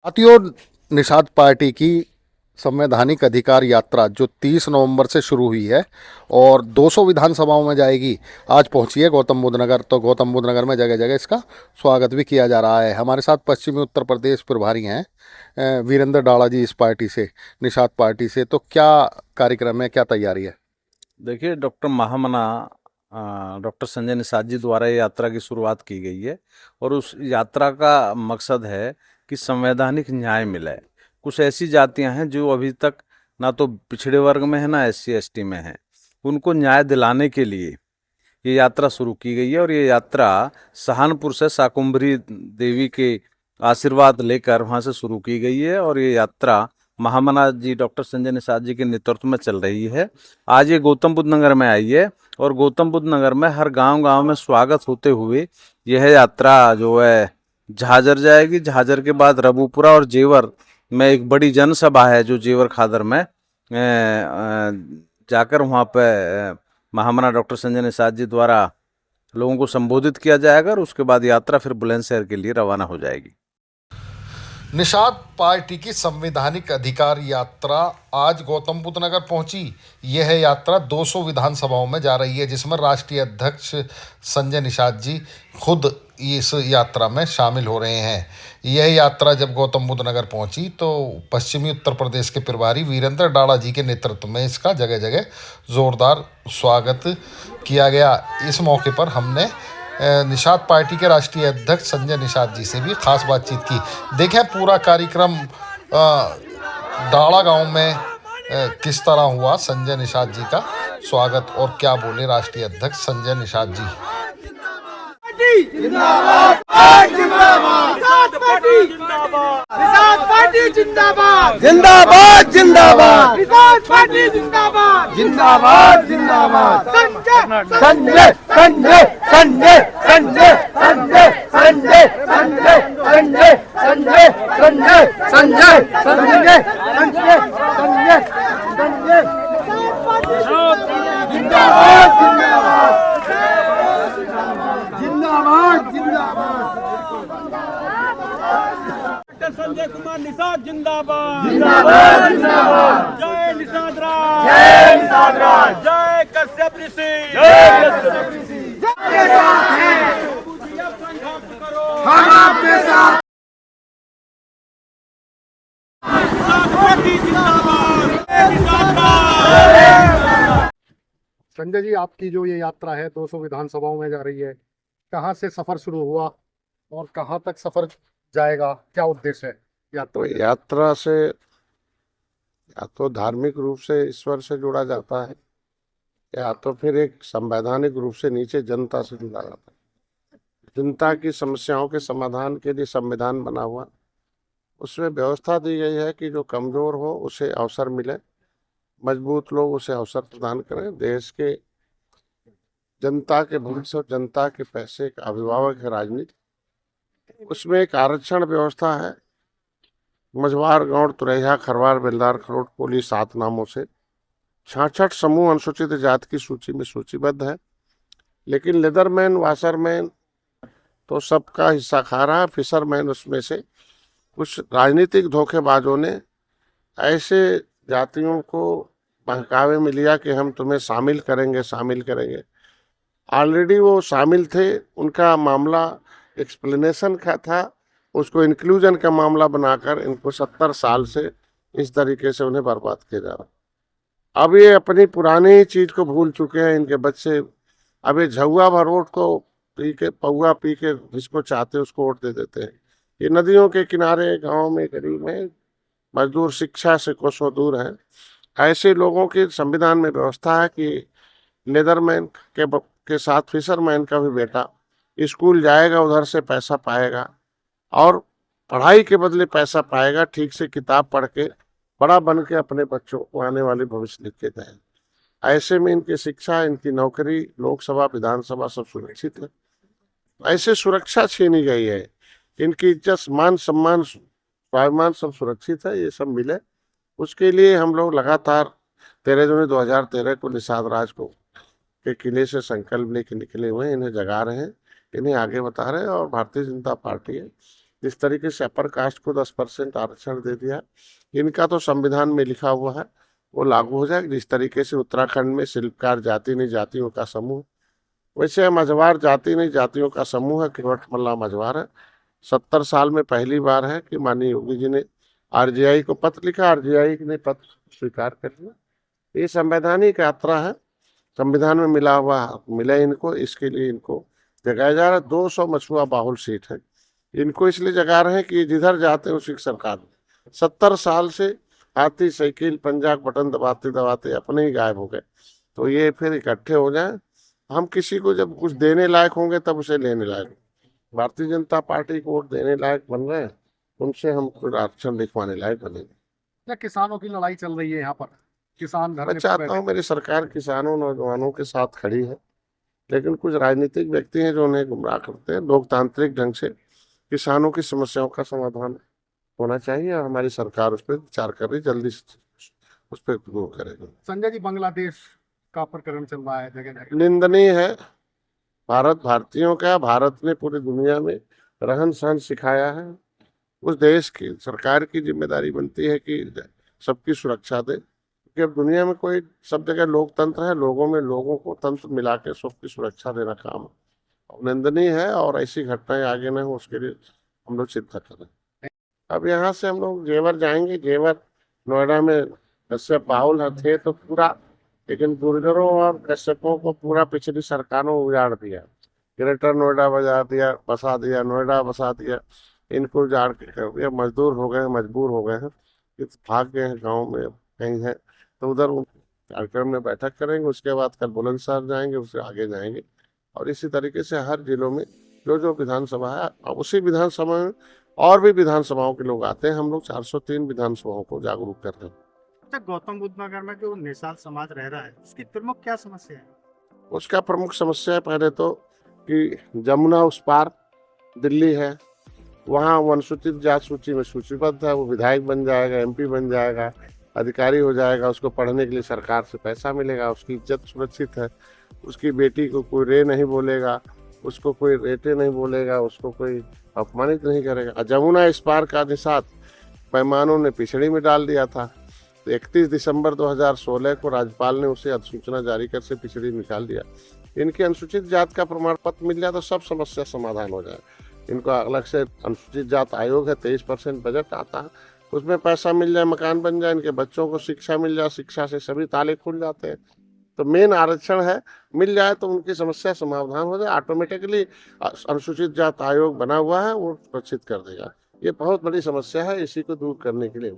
साथियों, निषाद पार्टी की संवैधानिक अधिकार यात्रा जो 30 नवंबर से शुरू हुई है और 200 विधानसभाओं में जाएगी, आज पहुंची है गौतम बुद्ध नगर। तो गौतम बुद्ध नगर में जगह जगह इसका स्वागत भी किया जा रहा है। हमारे साथ पश्चिमी उत्तर प्रदेश प्रभारी हैं वीरेंद्र डाड़ा जी, इस पार्टी से, निषाद पार्टी से। तो क्या कार्यक्रम है, क्या तैयारी है? देखिए, डॉक्टर महामना डॉक्टर संजय निषाद जी द्वारा ये यात्रा की शुरुआत की गई है और उस यात्रा का मकसद है कि संवैधानिक न्याय मिले। कुछ ऐसी जातियां हैं जो अभी तक ना तो पिछड़े वर्ग में है ना एससी एसटी में है, उनको न्याय दिलाने के लिए ये यात्रा शुरू की गई है। और ये यात्रा सहारनपुर से शाकुंभरी देवी के आशीर्वाद लेकर वहाँ से शुरू की गई है और ये यात्रा महामना जी डॉक्टर संजय निषाद जी के नेतृत्व में चल रही है। आज ये गौतम बुद्ध नगर में आई है और गौतम बुद्ध नगर में हर गांव गांव में स्वागत होते हुए यह यात्रा जो है झाझर जाएगी। झाझर के बाद रबूपुरा और जेवर में एक बड़ी जनसभा है जो जेवर खादर में जाकर वहाँ पे महामना डॉक्टर संजय निषाद जी द्वारा लोगों को संबोधित किया जाएगा और उसके बाद यात्रा फिर बुलंदशहर के लिए रवाना हो जाएगी। निषाद पार्टी की संवैधानिक अधिकार यात्रा आज गौतम बुद्ध नगर पहुंची। यह यात्रा 200 विधानसभाओं में जा रही है, जिसमें राष्ट्रीय अध्यक्ष संजय निषाद जी खुद इस यात्रा में शामिल हो रहे हैं। यह यात्रा जब गौतम बुद्ध नगर पहुंची तो पश्चिमी उत्तर प्रदेश के प्रभारी वीरेंद्र डाड़ा जी के नेतृत्व में इसका जगह जगह जोरदार स्वागत किया गया। इस मौके पर हमने निषाद पार्टी के राष्ट्रीय अध्यक्ष संजय निषाद जी से भी खास बातचीत की। देखें पूरा कार्यक्रम डाड़ा गांव में किस तरह हुआ, संजय निषाद जी का स्वागत, और क्या बोले राष्ट्रीय अध्यक्ष संजय निषाद जी। जिंदाबाद जिंदाबाद निषाद पार्टी जिंदाबाद जिंदाबाद जिंदाबाद निषाद पार्टी जिंदाबाद जिंदाबाद जिंदाबाद संजय संजय संजय संजय संजय संजय संजय संजय संजय संजय संजय संजय संजय संजय संजय जिंदाबाद जिंदाबाद जिंदाबाद डॉक्टर संजय कुमार निषाद जिंदाबाद जिंदाबाद जिंदाबाद जय निषाद राज जय निषाद राज जय कश्यप ऋषि जय कश्यप ऋषि के साथ हैं संघर्ष करो हम आपके साथ निषाद पार्टी जिंदाबाद जय निषाद राज। संजय जी, आपकी जो ये यात्रा है 200 विधानसभाओं में जा रही है, कहाँ से सफर शुरू हुआ और कहाँ तक सफर जाएगा, क्या उद्देश्य है तो यात्रा? यात्रा से या तो धार्मिक रूप से ईश्वर से जुड़ा जाता है या तो फिर एक संवैधानिक रूप से नीचे जनता से जुड़ा जाता है। जनता की समस्याओं के समाधान के लिए संविधान बना हुआ, उसमें व्यवस्था दी गई है कि जो कमजोर हो उसे अवसर मिले, मजबूत लोग उसे अवसर प्रदान करें। देश के जनता के भविष्य और जनता के पैसे का अभिभावक है राजनीति, उसमें एक आरक्षण व्यवस्था है। मझवार, गौड़, तुरैया, खरवार, बेलदार, खरोट, कोली 7 नामों से 66 समूह अनुसूचित जाति की सूची में सूचीबद्ध है। लेकिन लेदरमैन, वाशरमैन तो सबका हिस्सा खा रहा है। फिशरमैन उसमें से कुछ राजनीतिक धोखेबाजों ने ऐसे जातियों को बहकावे में लिया कि हम तुम्हें शामिल करेंगे शामिल करेंगे। ऑलरेडी वो शामिल थे, उनका मामला एक्सप्लेनेशन का था, उसको इंक्लूजन का मामला बनाकर इनको 70 साल से इस तरीके से उन्हें बर्बाद किया जा रहा। अब ये अपनी पुरानी चीज को भूल चुके हैं। इनके बच्चे अब ये झुआ भर वोट को पी के, पौआ पी के जिसको चाहते उसको वोट दे देते हैं। ये नदियों के किनारे गाँव में, गरीब में, मजदूर शिक्षा से कोसों दूर हैं। ऐसे लोगों की संविधान में व्यवस्था है कि लेदरमैन के साथ फिशरमैन का भी बेटा स्कूल जाएगा, उधर से पैसा पाएगा और पढ़ाई के बदले पैसा पाएगा, ठीक से किताब पढ़ के बड़ा बन के अपने बच्चों को आने वाले भविष्य लिख के दें। ऐसे में इनकी शिक्षा, इनकी नौकरी, लोकसभा, विधानसभा सब सुरक्षित है। ऐसे सुरक्षा छीनी गई है, इनकी इज्जत, मान सम्मान, स्वाभिमान सब सुरक्षित है। ये सब मिले, उसके लिए हम लोग लगातार 13 जून 2013 को निषाद राज को के किले से संकल्प लेके निकले हुए हैं। इन्हें जगा रहे हैं, इन्हें आगे बता रहे हैं और भारतीय जनता पार्टी है जिस तरीके से अपर कास्ट को 10% आरक्षण दे दिया, इनका तो संविधान में लिखा हुआ है वो लागू हो जाए। जिस तरीके से उत्तराखंड में शिल्पकार जाति नहीं जातियों का समूह, वैसे मझवार जाति नहीं जातियों का समूह है, किरवट मल्ला मझवार है। 70 साल में पहली बार है कि माननीय योगी जी ने आरजीआई को पत्र लिखा, आरजीआई ने पत्र स्वीकार कर लिया। ये संवैधानिक यात्रा है, संविधान में मिला हुआ मिले इनको, इसके लिए इनको जगाया जा रहा है। 200 मछुआ बाहुल सीट है, इनको इसलिए जगा रहे हैं कि जिधर जाते हैं उसी की सरकार। 70 साल से हाथी साइकिल पंजाब बटन दबाते दबाते अपने ही गायब हो गए, तो ये फिर इकट्ठे हो जाए। हम किसी को जब कुछ देने लायक होंगे तब उसे लेने लायक। भारतीय जनता पार्टी को वोट देने लायक बन रहे हैं, उनसे हम कुछ आरक्षण लिखवाने लायक बनेंगे। क्या किसानों की लड़ाई चल रही है यहाँ पर? किसान घर मैं में चाहता हूँ मेरी सरकार किसानों नौजवानों के साथ खड़ी है, लेकिन कुछ राजनीतिक व्यक्ति हैं जो उन्हें गुमराह करते हैं। लोकतांत्रिक ढंग से किसानों की समस्याओं का समाधान होना चाहिए और हमारी सरकार उस पर विचार कर रही, जल्दी से उस पर दूर करेगी। संजय जी, बांग्लादेश का प्रकरण चल रहा है जगह जगह। निंदनीय है। भारत भारतीयों का, भारत ने पूरी दुनिया में रहन सहन सिखाया है। उस देश की सरकार की जिम्मेदारी बनती है कि सबकी सुरक्षा दे, क्योंकि अब दुनिया में कोई सब जगह लोकतंत्र है, लोगों में लोगों को तंत्र मिला के सबकी सुरक्षा देना काम है। निंदनीय है और ऐसी घटनाएं आगे न हो उसके लिए हम लोग चिंता कर रहे हैं। अब यहाँ से हम लोग जेवर जाएंगे। जेवर नोएडा में कश्यप बाहुल थे तो पूरा, लेकिन गुर्जरों और कश्यपों को पूरा पिछली सरकारों उजाड़ दिया। ग्रेटर नोएडा बसा दिया, नोएडा बसा दिया, इनको उजाड़ के कर दिया। मजदूर हो गए, मजबूर हो गए हैं, भाग गए हैं, गाँव में कहीं है तो उधर कार्यक्रम में बैठक करेंगे। उसके बाद कल बुलंदशहर जाएंगे, उससे आगे जाएंगे और इसी तरीके से हर जिलों में जो जो विधानसभा है, और उसी विधानसभा में और भी विधानसभाओं के लोग आते हैं। हम लोग 403 विधानसभाओं को जागरूक कर रहे हैं। अच्छा, गौतम बुद्ध नगर में जो निषाद समाज रह रहा है, उसकी प्रमुख क्या समस्या है? उसका प्रमुख समस्या है पहले तो कि जमुना उस पार दिल्ली है, वहाँ वो अनुसूचित जात सूची में सूचीबद्ध है। वो विधायक बन जाएगा, एमपी बन जाएगा, अधिकारी हो जाएगा, उसको पढ़ने के लिए सरकार से पैसा मिलेगा, उसकी इज्जत सुरक्षित है। उसकी बेटी को कोई रे नहीं बोलेगा, उसको कोई रेटे नहीं बोलेगा, उसको कोई अपमानित नहीं करेगा। जमुना इस पार का निषाद पैमानों ने पिछड़ी में डाल दिया था, तो 31 दिसंबर 2016 को राज्यपाल ने उसे अधिसूचना जारी कर से पिछड़ी निकाल दिया। इनके अनुसूचित जात का प्रमाण पत्र मिल जाए तो सब समस्या समाधान हो जाए। इनको अलग से अनुसूचित जात आयोग है, 23% बजट आता है, उसमें पैसा मिल जाए, मकान बन जाए, इनके बच्चों को शिक्षा मिल जाए, शिक्षा से सभी ताले खुल जाते हैं। तो मेन आरक्षण है, मिल जाए तो उनकी समस्या समाधान हो जाए। ऑटोमेटिकली अनुसूचित जात आयोग बना हुआ है, वो सुरक्षित कर देगा। ये बहुत बड़ी समस्या है, इसी को दूर करने के लिए